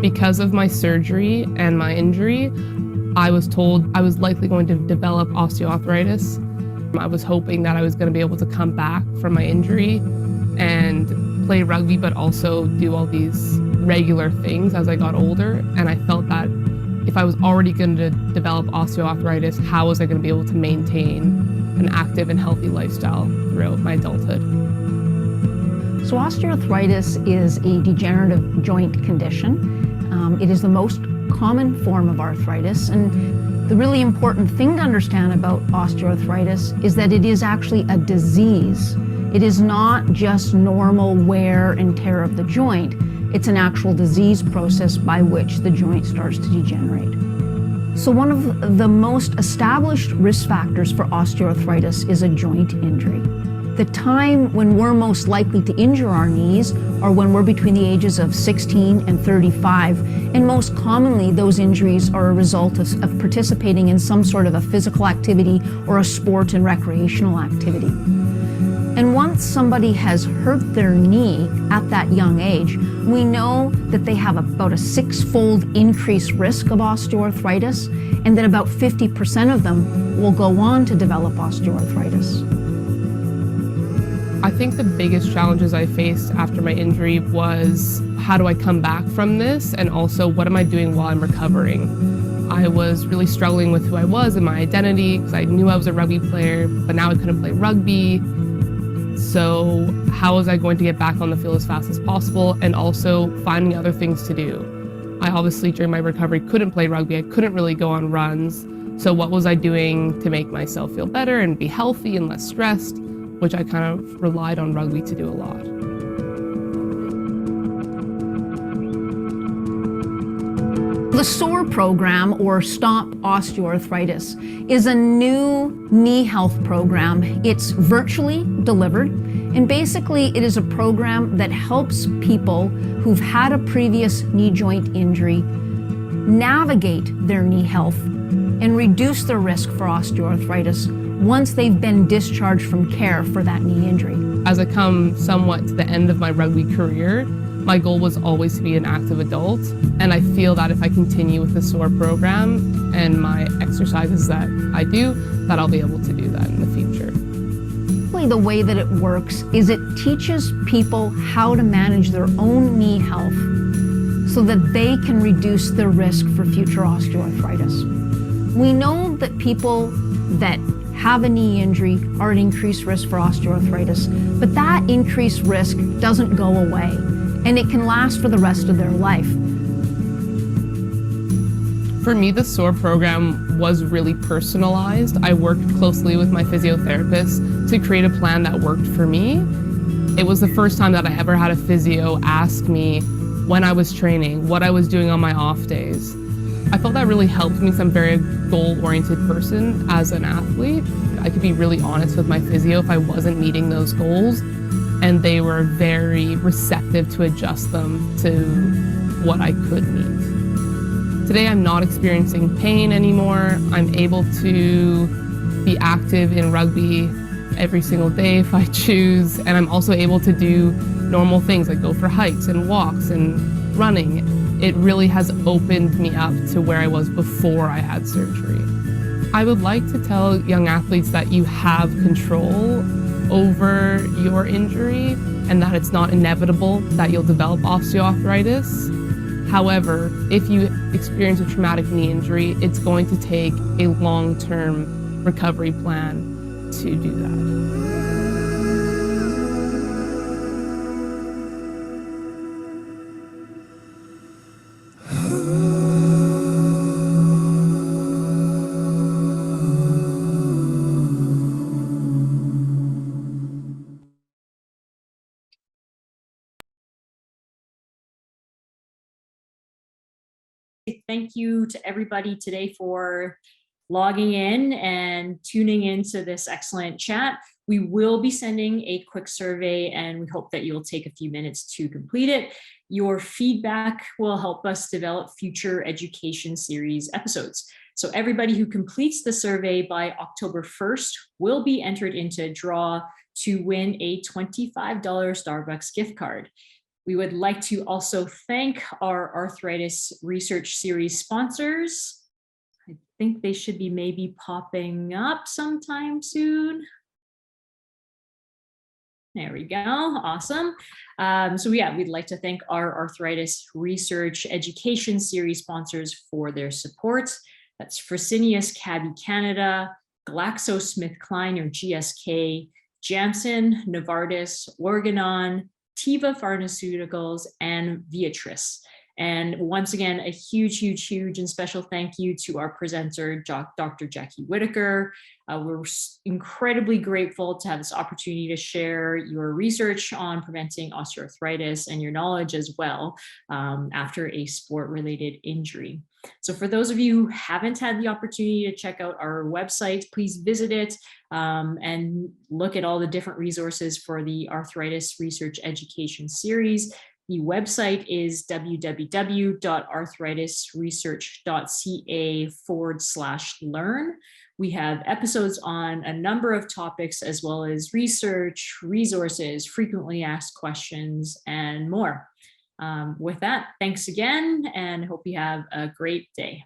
Because of my surgery and my injury, I was told I was likely going to develop osteoarthritis. I was hoping that I was gonna be able to come back from my injury and play rugby, but also do all these regular things as I got older. And I felt that if I was already going to develop osteoarthritis, how was I going to be able to maintain an active and healthy lifestyle throughout my adulthood? So osteoarthritis is a degenerative joint condition. It is the most common form of arthritis, and the really important thing to understand about osteoarthritis is that it is actually a disease. It is not just normal wear and tear of the joint. It's an actual disease process by which the joint starts to degenerate. So one of the most established risk factors for osteoarthritis is a joint injury. The time when we're most likely to injure our knees are when we're between the ages of 16 and 35, and most commonly those injuries are a result of participating in some sort of a physical activity or a sport and recreational activity. And once somebody has hurt their knee at that young age, we know that they have about a 6-fold increased risk of osteoarthritis, and that about 50% of them will go on to develop osteoarthritis. I think the biggest challenges I faced after my injury was, how do I come back from this? And also, what am I doing while I'm recovering? I was really struggling with who I was and my identity, because I knew I was a rugby player, but now I couldn't play rugby. So how was I going to get back on the field as fast as possible, and also finding other things to do? I obviously, during my recovery, couldn't play rugby. I couldn't really go on runs. So what was I doing to make myself feel better and be healthy and less stressed, which I kind of relied on rugby to do a lot. The SOAR program, or Stop OsteoARthritis, is a new knee health program. It's virtually delivered, and basically it is a program that helps people who've had a previous knee joint injury navigate their knee health and reduce their risk for osteoarthritis once they've been discharged from care for that knee injury. As I come somewhat to the end of my rugby career, my goal was always to be an active adult, and I feel that if I continue with the SOAR program and my exercises that I do, that I'll be able to do that in the future. The way that it works is it teaches people how to manage their own knee health so that they can reduce their risk for future osteoarthritis. We know that people that have a knee injury are at increased risk for osteoarthritis, but that increased risk doesn't go away, and it can last for the rest of their life. For me, the SOAR program was really personalized. I worked closely with my physiotherapist to create a plan that worked for me. It was the first time that I ever had a physio ask me when I was training, what I was doing on my off days. I felt that really helped me, because I'm a very goal-oriented person as an athlete. I could be really honest with my physio if I wasn't meeting those goals, and they were very receptive to adjust them to what I could meet. Today, I'm not experiencing pain anymore. I'm able to be active in rugby every single day if I choose, and I'm also able to do normal things like go for hikes and walks and running. It really has opened me up to where I was before I had surgery. I would like to tell young athletes that you have control over your injury. and that it's not inevitable that you'll develop osteoarthritis. However, if you experience a traumatic knee injury, it's going to take a long-term recovery plan to do that. Thank you to everybody today for logging in and tuning into this excellent chat. We will be sending a quick survey and we hope that you'll take a few minutes to complete it. Your feedback will help us develop future education series episodes. So everybody who completes the survey by October 1st will be entered into a draw to win a $25 Starbucks gift card. We would like to also thank our Arthritis Research Series sponsors. I think they should be maybe popping up sometime soon. There we go, awesome. So yeah, we'd like to thank our Arthritis Research Education Series sponsors for their support. That's Fresenius Kabi Canada, GlaxoSmithKline or GSK, Janssen, Novartis, Organon, Teva Pharmaceuticals, and Viatris. And once again, a huge and special thank you to our presenter, Dr. Jackie Whittaker. We're incredibly grateful to have this opportunity to share your research on preventing osteoarthritis and your knowledge as well after a sport-related injury. So for those of you who haven't had the opportunity to check out our website, please visit it and look at all the different resources for the Arthritis Research Education Series. The website is www.arthritisresearch.ca/learn. We have episodes on a number of topics as well as research, resources, frequently asked questions, and more. With that, thanks again, and hope you have a great day.